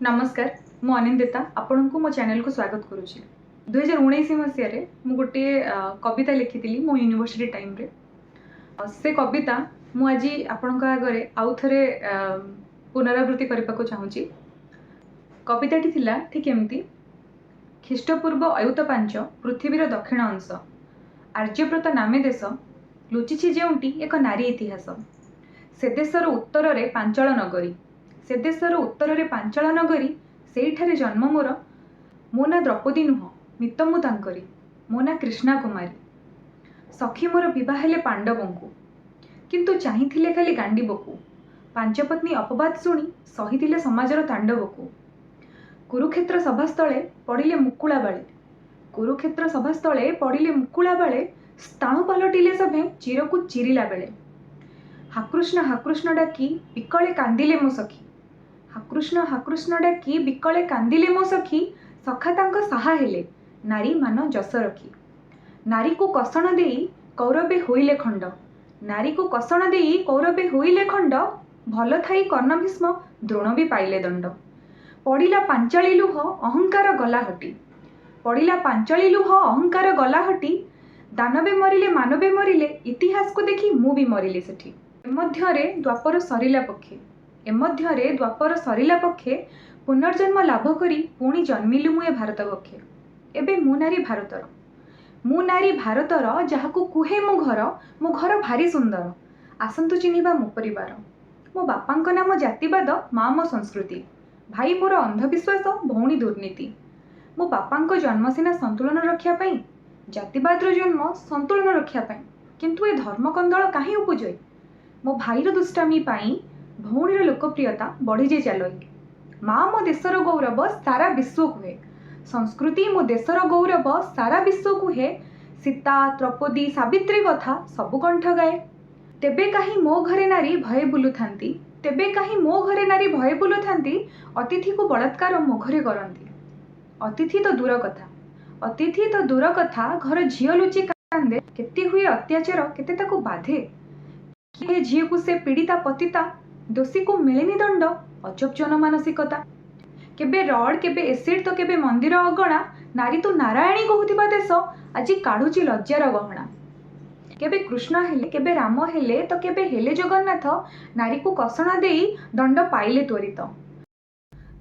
नमस्कार मु अनिंदिता आपण को मो चैनल को स्वागत करुच्ची 2019 मसीह मु गोटे कविता लिखी मो यूनिवर्सिटी टाइम रे से कविता मु आज आपण आगे आउ थे पुनरावृत्ति करने को चाहूँगी। कविताटी थिला ठीक एमती ख्रीष्टपूर्व अयुत पांच पृथ्वीर दक्षिण अंश आर्यव्रत नामे देश लुचिछि जेउंटी एक नारी इतिहास से देशर उत्तर रे पांचाल नगरी से देशर उत्तर रे पांचाल नगरी सेठारे जन्म मोर मो ना द्रौपदी नुह मित मु तांकरी मो ना कृष्णा कुमारी सखी मोर विवाह हेले पांडवों को किंतु चाहिथिले खाली गांडीबकू पांच पत्नी अपवाद शुणी सहिथिले समाजर तांडव को कुरुक्षेत्र सभास्थले पड़िले मुकुला बाळे कुरुक्षेत्र सभास्थले पड़िले मुकुला बाळे स्थाणु पलटिले सभे चिरकू चिरिला बेले हाकृष्ण डाकी बिकले कांदिले मो सखी हाकृष्ण डाकी बिकले कांदिले मो सखी सखा तांको साहा हेले नारी मान जस रखी नारी को कसण देई कौरवे होइले खंड नारी को कसण देई कौरवे होइले खंड भल थाई कर्ण भीष्म द्रोण भी पाइले दंड पड़िला पांचाली लुह अहंकार गला हटी पड़िला पांचाली लुह अहंकार गला हटी दानवे मरिले मानवे मरिले इतिहास को देखी मु भी मरिले सेठी एमध्यरे द्वापर सरिला पक्षे पुनर्जन्म लाभ करी पुणी जन्मिलु मुए भारत पक्षे एबे मु नारी भारतर जहाकू कुहे मो घर भारी सुंदर आसंतु चिन्हिबा मो परिवार मो बापांक नाम जातिवाद माँ मो संस्कृति भाई मोर अंधविश्वास भौणी दुर्नीति मो बापांक जन्म सीना संतुलन रक्षा पाई जातिवादर जन्म संतुलन रक्षा पाई किंतु ए धर्मकंदल काहे उपजय मो भाईर दुष्टामी पाई भौणीर लोकप्रियता बढ़ी जे चलई माँ मो देशर गौरव सारा विश्व कुहे संस्कृति मो देशर गौरव सारा विश्व कुहे सीता द्रौपदी सावित्री कथा सबु कंठ गाए तेबे कहीं मो घरे नारी भय बुलुथांती तेबे कहीं मो घरे नारी भय बुलुथांती अतिथि को बलात्कार मो घरे करंती अतिथि तो दूर कथा घर झियो लुचि कांदे केते हुए अत्याचार केते ताको बाधे किए झियो को से पीड़िता पतिता दोषी को मिलेनी दंड अजब जन मानसिकता केबे रड केबे एसिड तो केबे मंदिर अगणा नारी तो नारायणी कहूथिबा देश आज काढुची लज्जार गहना केबे कृष्ण हेले केबे राम हेले तो केबे हेले जगन्नाथ नारी को कसणा देई दंड पाइले त्वरित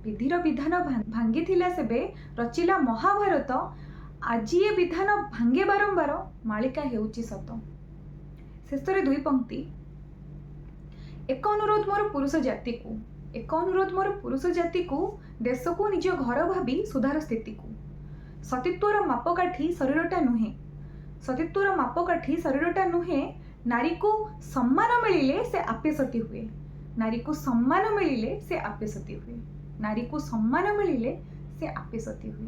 विधिर विधान भांगी सेबे रचिला महाभारत आज ये विधान भांगे बारंबार मालिका हेउची सत शेषरे दुई पंक्ति एक अनुरोध मोर पुरुष जाति को देश को निज घर भावी सुधार स्थिति को सतीत्वर मापकाठी शरीरटा नुहे नारी को सम्मान मिलिले से आपे सती हुए नारी को सम्मान मिलिले से आपे सती हुए